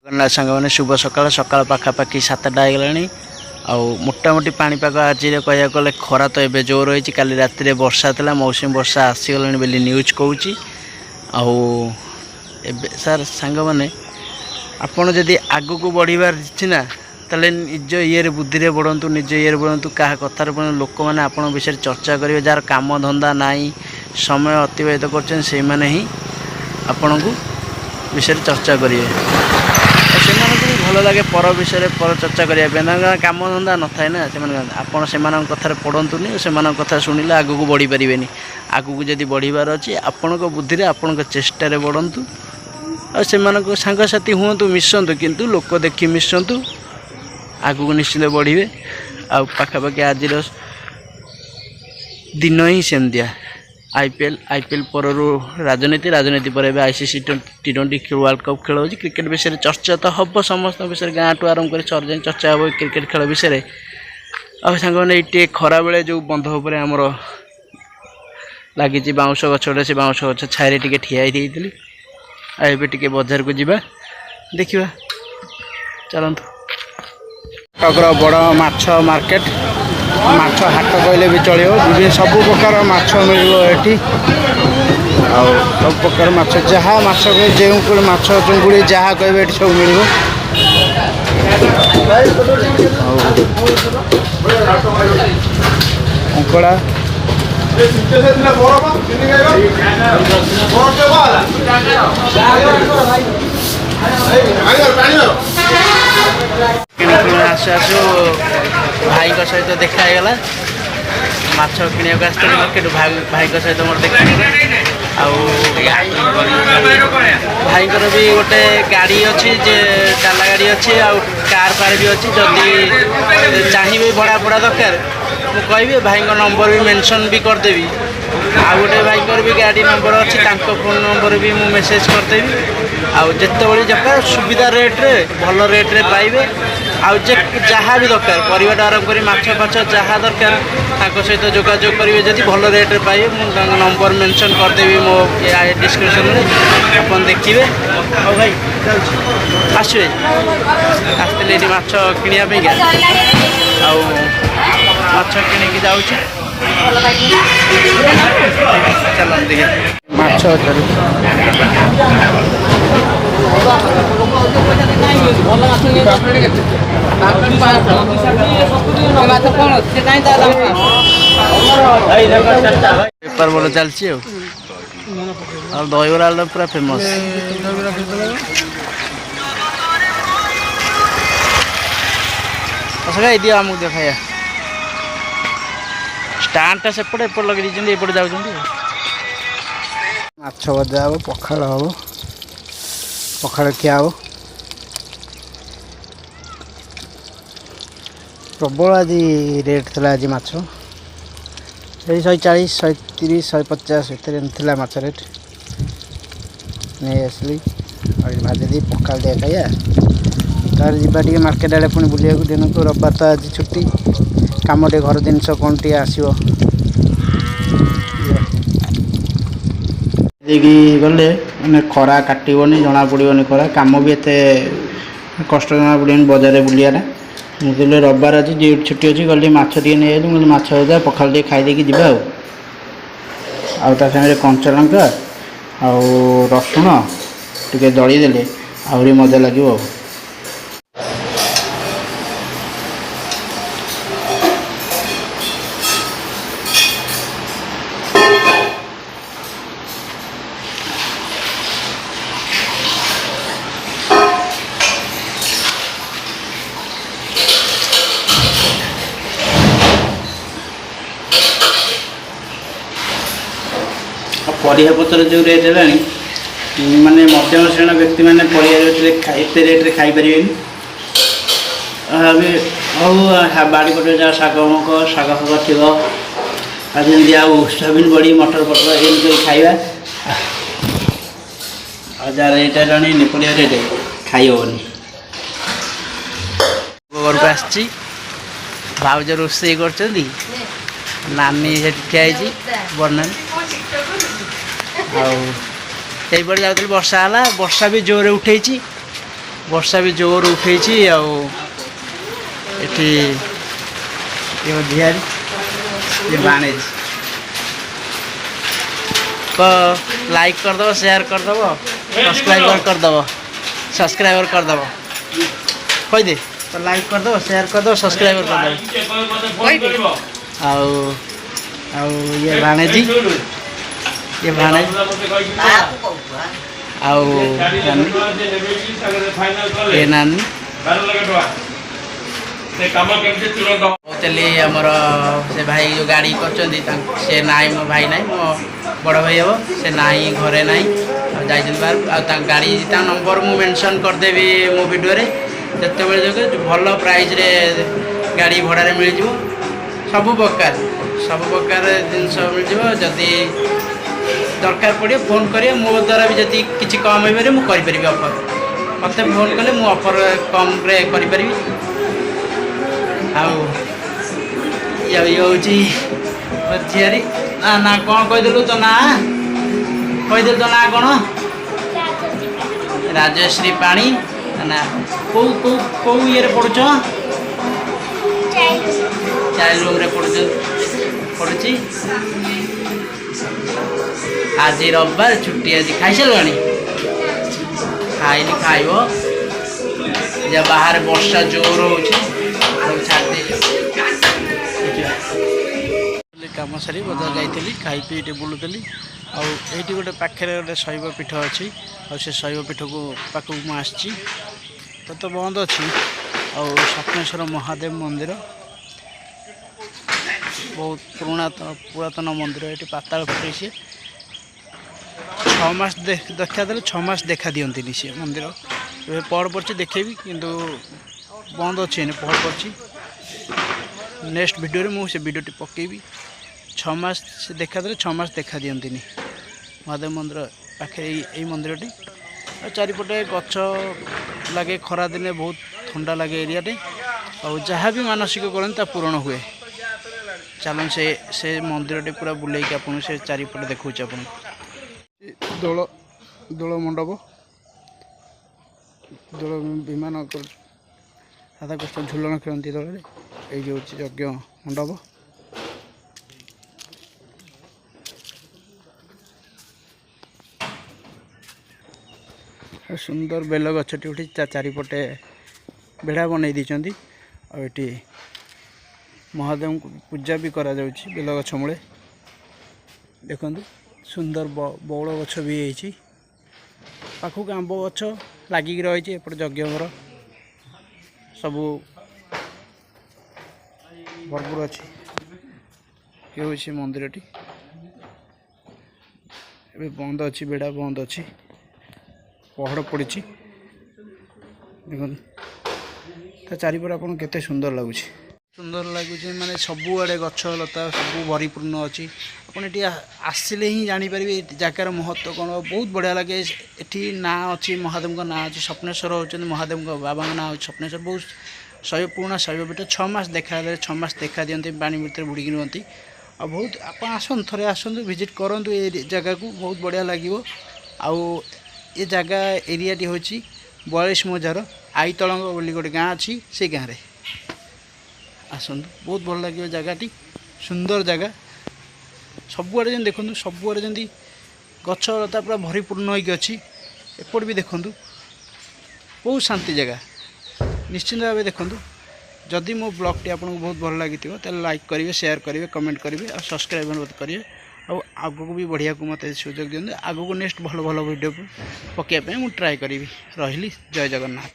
ଜଗନ୍ନାଥ ସାଙ୍ଗମାନେ ଶୁଭ ସକାଳ। ସକାଳ ପାଖାପାଖି 7ଟା ହେଇଗଲାଣି। ଆଉ ମୋଟାମୋଟି ପାଣିପାଗ ଆଜିରେ କହିବାକୁ ଗଲେ ଖରା ତ ଏବେ ଜୋର ରହିଛି। କାଲି ରାତିରେ ବର୍ଷା ଥିଲା, ମୌସୁମୀ ବର୍ଷା ଆସିଗଲାଣି ବୋଲି ନ୍ୟୁଜ୍ କହୁଛି। ଆଉ ଏବେ ସାର୍ ସାଙ୍ଗମାନେ ଆପଣ ଯଦି ଆଗକୁ ବଢ଼ିବାର ଅଛି ନା, ତାହେଲେ ନିଜ ଇଏରେ ବୁଦ୍ଧିରେ ବଢ଼ନ୍ତୁ, ନିଜ ଇଏରେ ବଢ଼ନ୍ତୁ, କାହା କଥାରେ ପଢ଼ନ୍ତୁ। ଲୋକମାନେ ଆପଣଙ୍କ ବିଷୟରେ ଚର୍ଚ୍ଚା କରିବେ, ଯାହାର କାମ ଧନ୍ଦା ନାହିଁ, ସମୟ ଅତିବାହିତ କରୁଛନ୍ତି, ସେଇମାନେ ହିଁ ଆପଣଙ୍କୁ ବିଷୟରେ ଚର୍ଚ୍ଚା କରିବେ। ସେମାନଙ୍କୁ ବି ଭଲ ଲାଗେ ପର ବିଷୟରେ ପର ଚର୍ଚ୍ଚା କରିବା ପାଇଁ। ତାଙ୍କର କାମ ଧନ୍ଦା ନଥାଏ ନା, ସେମାନେ ଆପଣ ସେମାନଙ୍କ କଥାରେ ପଡ଼ନ୍ତୁନି। ସେମାନଙ୍କ କଥା ଶୁଣିଲେ ଆଗକୁ ବଢ଼ିପାରିବେନି। ଆଗକୁ ଯଦି ବଢ଼ିବାର ଅଛି ଆପଣଙ୍କ ବୁଦ୍ଧିରେ, ଆପଣଙ୍କ ଚେଷ୍ଟାରେ ବଢ଼ନ୍ତୁ। ଆଉ ସେମାନଙ୍କ ସାଙ୍ଗସାଥି ହୁଅନ୍ତୁ, ମିଶନ୍ତୁ, କିନ୍ତୁ ଲୋକ ଦେଖି ମିଶନ୍ତୁ, ଆଗକୁ ନିଶ୍ଚିନ୍ତ ବଢ଼ିବେ। ଆଉ ପାଖାପାଖି ଆଜିର ଦିନ ହିଁ ସେମିତିଆ। ଆଇପିଏଲ୍ ପରରୁ ରାଜନୀତି ପରେ ଏବେ ICC T20 ୱାର୍ଲଡ଼ କପ୍ ଖେଳ ହେଉଛି। କ୍ରିକେଟ୍ ବିଷୟରେ ଚର୍ଚ୍ଚା ତ ହେବ ସମସ୍ତଙ୍କ ବିଷୟରେ, ଗାଁଠୁ ଆରମ୍ଭ କରି ସହର ଯାଏଁ ଚର୍ଚ୍ଚା ହେବ କ୍ରିକେଟ୍ ଖେଳ ବିଷୟରେ। ଆଉ ସାଙ୍ଗମାନେ ଏଇ ଟିକେ ଖରାବେଳେ ଯେଉଁ ବନ୍ଧ ଉପରେ ଆମର ଲାଗିଛି ବାଉଁଶ ଗଛ ଗୋଟେ, ସେ ବାଉଁଶ ଗଛ ଛାଇରେ ଟିକେ ଠିଆ ହେଇଯାଇଥିଲି। ଆଉ ଏବେ ଟିକେ ବଜାରକୁ ଯିବା, ଦେଖିବା, ଚାଲନ୍ତୁ। କଟକର ବଡ଼ ମାଛ ମାର୍କେଟ, ମାଛ ହାଟ କହିଲେ ବି ଚଳିବ। ସବୁ ପ୍ରକାର ମାଛ ମିଳିବ ଏଠି। ଆଉ ସବୁ ପ୍ରକାର ମାଛ, ଯାହା ମାଛ ଯେଉଁ ମାଛ ଚୁଙ୍ଗୁଡ଼ି ଯାହା କହିବେ ଏଠି ସବୁ ମିଳିବ। କଙ୍କଡ଼ା ଆସୁ ଆସୁ ଭାଇଙ୍କ ସହିତ ଦେଖା ହେଇଗଲା। ମାଛ କିଣିବାକୁ ଆସିଥିଲି ମାର୍କେଟରୁ, ଭାଇଙ୍କ ସହିତ ମୋର ଦେଖା ହେଇଗଲା। ଆଉ ଭାଇଙ୍କର ବି ଗୋଟେ ଗାଡ଼ି ଅଛି, ଯେ ଡାଲା ଗାଡ଼ି ଅଛି, ଆଉ କାର୍ ଫାର୍ ବି ଅଛି। ଯଦି ଚାହିଁବେ ଭଡ଼ା ଦରକାର ମୁଁ କହିବି, ଭାଇଙ୍କ ନମ୍ବର ବି ମେନସନ୍ ବି କରିଦେବି। ଆଉ ଗୋଟେ ଭାଇଙ୍କର ବି ଗାଡ଼ି ନମ୍ବର ଅଛି, ତାଙ୍କ ଫୋନ୍ ନମ୍ବର ବି ମୁଁ ମେସେଜ୍ କରିଦେବି। ଆଉ ଯେତେବେଳେ ଦରକାର ସୁବିଧା ରେଟ୍ରେ, ଭଲ ରେଟ୍ରେ ପାଇବେ। ଆଉ ଯାହା ବି ଦରକାର, ପରିବାଟା ଆରମ୍ଭ କରି ମାଛ ଫାଛ ଯାହା ଦରକାର ତାଙ୍କ ସହିତ ଯୋଗାଯୋଗ କରିବେ। ଯଦି ଭଲ ରେଟ୍ରେ ପାଇବେ, ମୁଁ ତାଙ୍କ ନମ୍ବର ମେନସନ୍ କରିଦେବି ମୋ ଡିସ୍କ୍ରିପ୍ସନ୍ରେ, ଆପଣ ଦେଖିବେ। ହଉ ଭାଇ ଯାଉଛି, ଆସିବେ। ଆସିଥିଲେ ଏଠି ମାଛ କିଣିବା ପାଇଁକା, ଆଉ ମାଛ କିଣିକି ଯାଉଛି। ଚାଲନ୍ତୁ ମାଛ ବେପାର ଭଲ ଚାଲିଛି। ଆଉ ଦହିବରା ପୁରା ଫେମସ୍। ଦିଅ ଆମକୁ ଦିଅ ଖାଇବା। ଷ୍ଟାଣ୍ଡଟା ସେପଟେ, ଏପଟେ ଲଗେଇ ଦେଇଛନ୍ତି, ଏପଟେ ଯାଉଛନ୍ତି। ମାଛ ଭଜା ହେବ, ପଖାଳ ହେବ, ପଖାଳ ଖିଆ ହେବ। ପ୍ରବଳ ଆଜି ରେଟ୍ ଥିଲା। ଆଜି ମାଛ ଏଇ 140, 130, 150 ଭିତରେ ଏମିତି ଥିଲା ମାଛ ରେଟ୍। ନେଇ ଆସିଲି, ଭାଜିଲି, ପଖାଳ ଟିକେ ଖାଇବା। ତାର ଯିବା ଟିକେ ମାର୍କେଟ ଆଡ଼େ ପୁଣି ବୁଲିବାକୁ ଦିନକୁ। ରବିବାର ତ ଆଜି ଛୁଟି, କାମ ଟିକେ ଘର ଜିନିଷ କ'ଣ ଟିକେ ଆସିବ। ଦେଇକି ଗଲେ ମାନେ ଖରା କାଟିବନି, ଜଣାପଡ଼ିବନି ଖରା। କାମ ବି ଏତେ କଷ୍ଟ ଜଣାପଡ଼ିବନି ବଜାରରେ ବୁଲିବାଟା। ମୁଁ କହିଲି ରବିବାର ଅଛି, ଡ୍ୟୁଟି ଛୁଟି ଅଛି, ଗଲି ମାଛ ଟିକେ ନେଇଆଇଲି। ମୁଁ କହିଲି ମାଛ ଭଜା ପଖାଳ ଟିକେ ଖାଇ ଦେଇକି ଯିବା। ଆଉ ତା ସାଙ୍ଗରେ କଞ୍ଚା ଲଙ୍କା ଆଉ ରସୁଣ ଟିକେ ଦଳି ଦେଲେ ଆହୁରି ମଜା ଲାଗିବ। ପରିବା ପତ୍ର ଯେଉଁ ରେଟ୍ ହେଲାଣି, ମାନେ ମଧ୍ୟମ ଶ୍ରେଣୀର ବ୍ୟକ୍ତିମାନେ ପରିବା ଏତେ ରେଟ୍ରେ ଖାଇପାରିବେନି। ହଉ ବାଡ଼ି ପଟେ ଯାହା ଶାଗ ଫାଗ ଥିବ, ଆଉ ଯେମିତି ଆଉ ସୋୟାବିନ୍ ବଡ଼ି, ମଟର ଫଟର ଏମିତି କରି ଖାଇବା। ଆଉ ଯାହା ରେଟ୍ ହେଲାଣି ପରିବା ରେଟ୍ ଖାଇ ହେବନି। ଘରକୁ ଆସିଛି, ଭାଉଜ ରୋଷେଇ କରୁଛନ୍ତି, ନାନୀ ସେଠି ଠିଆ ହେଇଛି, ବନାନୀ। ଆଉ ସେଇପଟେ ଯାଉଥିଲି, ବର୍ଷା ହେଲା, ବର୍ଷା ବି ଜୋରରେ ଉଠେଇଛି। वर्षा भी जोर उठे झियारी ये बाणे तो लाइक करदब शेयर करदब सब्सक्राइबर करदब कही दे तो लाइक करदब शेयर करदब सब्सक्राइबर करदब आउ ये भाणे जी ये भाणे आउ ये नानी कहली आमर से भाई जो गाड़ी कर से ना मो भाई ना मो बड़ भाई हम से ना घरे ना बाहर गाड़ी नंबर मु मेंशन करदेवी मो वीडियो रे जिते जो भल प्राइस रे गाड़ी भड़ा मिल जाव सब प्रकार जिनस मिल जदि दरकार पड़े फोन करें मो द्वारा भी जब किसी कम हो पारे मुझे ऑफर मत फोन कले मु ऑफर कम करी झियारी ना कौन कहीदेलु तो ना कहीदेलु तो ना कौन राजश्री पाणी ना कौ कौ कौ ये पढ़ुच चाइल्ड रूम रे पढ़ुची आज रविवार छुट्टी आज खाई सारे खाइनी खाइब जब बाहर वर्षा जोर हो कम सारी बजार जाइली खाई पी बुलूली आईटी गोटे पाखे गोटे शैव पीठ अच्छी से शैव पीठ को पाखक मुझी तो बंद अच्छी स्वप्नेश्वर महादेव मंदिर बहुत पुरातन मंदिर ये पाताल फटे सी 6 मास देखा देले 6 मास देखा दिखती सी मंदिर पहड़ पड़ी देखेबी किंतु बंद अच्छी पहड़ पड़ी नेक्स्ट वीडियो रे मुझे वीडियो पकेबी 6 मास से देखा देले 6 मास देखा दिखती महादेव मंदिर पाखे यही मंदिरटी चारिपटे गच लगे खरा दिने बहुत ठंडा लगे एरियाटे और जहाँ भी मानसिक करते पूरण हुए चलन से मंदिरटे पूरा बुले से चारिपटे देखा आपन दोल दोल मंडप दोल विमान राधाकृष्ण झुलन खेलती दल ये यज्ञ मंडप सुंदर बेल गछटी उठी चारिपटे बेढ़ा बनई दी आठी महादेव को पूजा भी करा जाउछि बेल गछ मूले देखु सुंदर बौड़ गछ भी है पाखक आंब गछ लगिक रही एपटे यज्ञर सबू भरपूर अच्छी ये हूँ मंदिरटी ए बंद अच्छी बेड़ा बंद अच्छी पहाड़ पड़ी देखो चारिपर आप केते सुंदर लगुच माने सबुआड़े गछ लता सब भरीपूर्ण अच्छी आपड़ी आसिले ही जानीपर जगार महत्व कौन बहुत बढ़िया लगे ये ना अच्छी महादेव का ना अच्छी स्वप्नेश्वर होती महादेव बाबा ना अच्छी स्वप्नेश्वर बहुत शैव पुराणा शैव पीठ 6 मास देखा 6 मास देखा दिखती पानी भितर बुड़िकी रुहति आ बहुत आप आसतु थे आसतु विजिट करूँ ये जगह को बहुत बढ़िया लगे आउ ये जगह एरियाटी हूँ 42 मजार आईतलंग बोली गोटे गाँ अच्छी से गाँव में आसतु बहुत भल लगे जगहटी सुंदर जगह सबुआड़े जमी देखूँ सबुआड़े जमी गछ लता पूरा भरीपूर्ण होगी अच्छी एपट भी देखूँ बहुत शांति जगह निश्चिंत भाव देखूँ जदि मो ब्लॉगटी आपको बहुत भल लगी लाइक करेंगे शेयर करेंगे कमेंट करेंगे और सब्सक्राइब करेंगे और आगू भी बढ़िया को मत सुजोग दिखाते आगू को नेक्स्ट भल भल वीडियो पकाइवाई मुझे ट्राए करी रही जय जगन्नाथ।